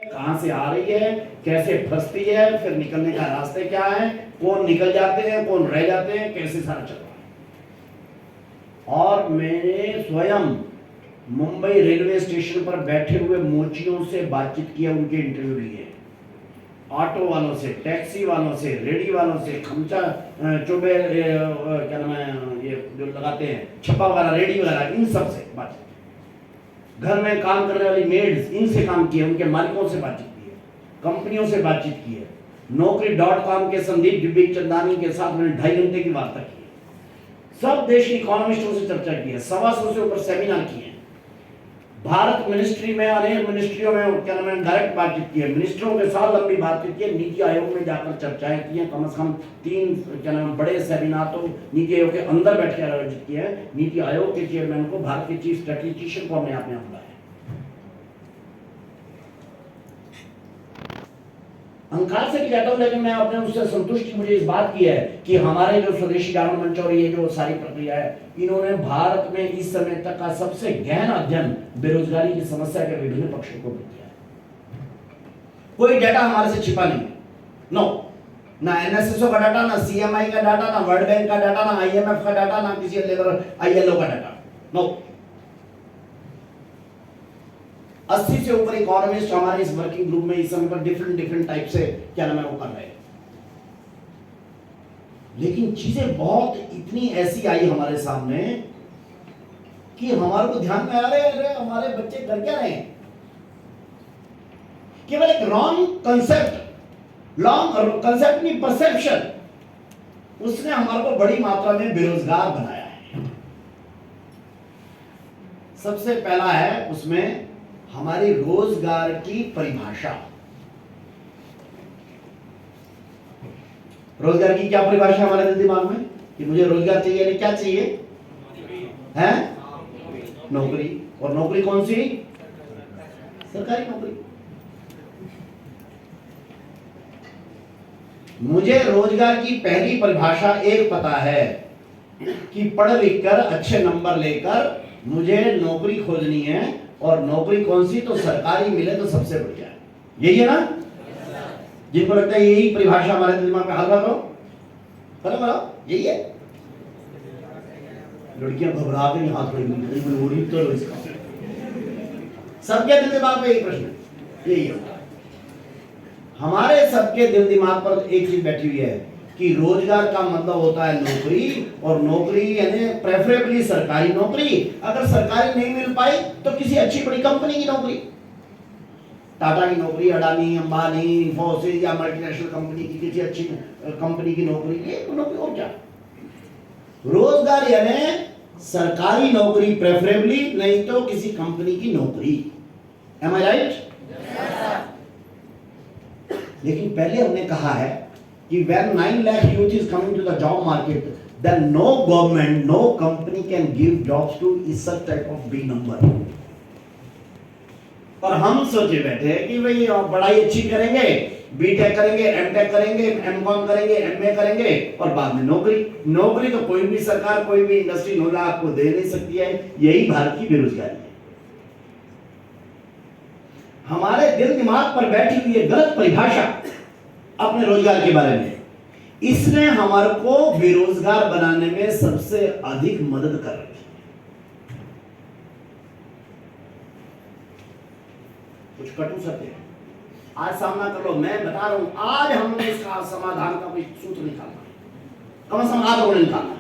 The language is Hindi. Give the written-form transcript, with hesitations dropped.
कहां से आ रही है, कैसे फंसती है, फिर निकलने का रास्ते क्या है, कौन निकल जाते हैं, कौन रह जाते हैं, कैसे सारा चल रहा है। और मैंने स्वयं मुंबई रेलवे स्टेशन पर बैठे हुए मोचियों से बातचीत किया, उनके इंटरव्यू लिए, ऑटो वालों से, टैक्सी वालों से, रेडी वालों से, खमचा चुबे क्या नाम है ये जो लगाते हैं छप्पा वाला, रेडी वाला, इन सब से बातचीत, घर में काम करने वाली मेड्स, इनसे काम किए, उनके मालिकों से बातचीत की है, कंपनियों से बातचीत की है। Naukri.com के संदीप डिब्बी चंदानी के साथ मैंने 2.5 घंटे की वार्ता की है। सब देश के इकोनॉमिस्टों से चर्चा की है, 125 से ऊपर सेमिनार किए हैं। भारत मिनिस्ट्री में, अनेक मिनिस्ट्रियों में क्या नाम है डायरेक्ट बातचीत की है, मिनिस्टरों के साथ लंबी बातचीत की है, नीति आयोग में जाकर चर्चाएं की हैं, कम से कम 3 क्या नाम बड़े सेमिनार तो नीति आयोग के अंदर बैठ कर आयोजित किए हैं। नीति आयोग के चेयरमैन को, भारत के चीफ स्ट्रेटेजिशियन को हमने यहाँ बुलाया। अहंकार से भी कहता हूं, लेकिन मैं अपने उससे संतुष्टि मुझे इस बात की है कि हमारे जो स्वदेशी जागरण मंच और ये जो सारी प्रक्रिया है, इन्होंने भारत में इस समय तक का सबसे गहन अध्ययन बेरोजगारी की समस्या के विभिन्न पक्षों को किया है। कोई डाटा हमारे से छिपा नहीं है, नो, ना एनएसएसओ का डाटा, ना सीएमआई का डाटा, ना वर्ल्ड बैंक का डाटा, ना आईएमएफ का डाटा, ना किसी लेबर आईएलओ का डाटा, नो। 80 से ऊपर इकोनॉमिस्ट हमारे इस वर्किंग ग्रुप में इस समय पर डिफरेंट टाइप से क्या नाम है वो कर रहे हैं। लेकिन चीजें बहुत इतनी ऐसी आई हमारे सामने कि हमारे को ध्यान में आ रहे हैं हमारे बच्चे कर क्या रहे हैं। केवल एक रॉन्ग कंसेप्ट की परसेप्शन, उसने हमारे को बड़ी मात्रा में बेरोजगार बनाया है। सबसे पहला है उसमें हमारी रोजगार की परिभाषा। रोजगार की क्या परिभाषा हमारे दिल दिमाग में कि मुझे रोजगार चाहिए, नहीं क्या चाहिए है? नौकरी। और नौकरी कौन सी? सरकारी नौकरी। मुझे रोजगार की पहली परिभाषा एक पता है कि पढ़ लिख कर अच्छे नंबर लेकर मुझे नौकरी खोजनी है, और नौकरी कौन सी? तो सरकारी मिले तो सबसे बढ़िया है। यही है ना? जिनको लगता है यही परिभाषा हमारे दिमाग में, हाथ करो, यही है। लड़कियां घबरा के हाथ खड़ी तो इसका सबके दिल दिमाग में एक प्रश्न यही है। हमारे सबके दिल दिमाग पर एक चीज बैठी हुई है कि रोजगार का मतलब होता है नौकरी, और नौकरी यानी प्रेफरेबली सरकारी नौकरी। अगर सरकारी नहीं मिल पाई तो किसी अच्छी बड़ी कंपनी की नौकरी, टाटा की नौकरी, अडानी, अंबानी, इंफोसिस या मल्टीनेशनल कंपनी की किसी अच्छी कंपनी की नौकरी, ये नौकरी और क्या। रोजगार यानी सरकारी नौकरी प्रेफरेबली, नहीं तो किसी कंपनी की नौकरी। एम आई राइट? लेकिन पहले हमने कहा है कि when 9 lakh youth is coming to the job market, then no government, no company can give jobs to such type of big number. और हम सोचे बैठे हैं कि भाई पढ़ाई अच्छी करेंगे, बीटेक करेंगे, एमटेक करेंगे, एमकॉम करेंगे, एमए करेंगे, और बाद में नौकरी तो कोई भी सरकार, कोई भी इंडस्ट्री 9 लाख आपको दे नहीं सकती है। यही भारत की बेरोजगारी है। हमारे दिल दिमाग पर बैठी हुई है गलत परिभाषा अपने रोजगार के बारे में, इसने हमारे को बेरोजगार बनाने में सबसे अधिक मदद कर रही है। कुछ कटु सत्य है, आज सामना कर लो। मैं बता रहा हूं, आज हमने इसका समाधान का कोई सूत्र निकालना है, कम से कम आज हमने निकालना है।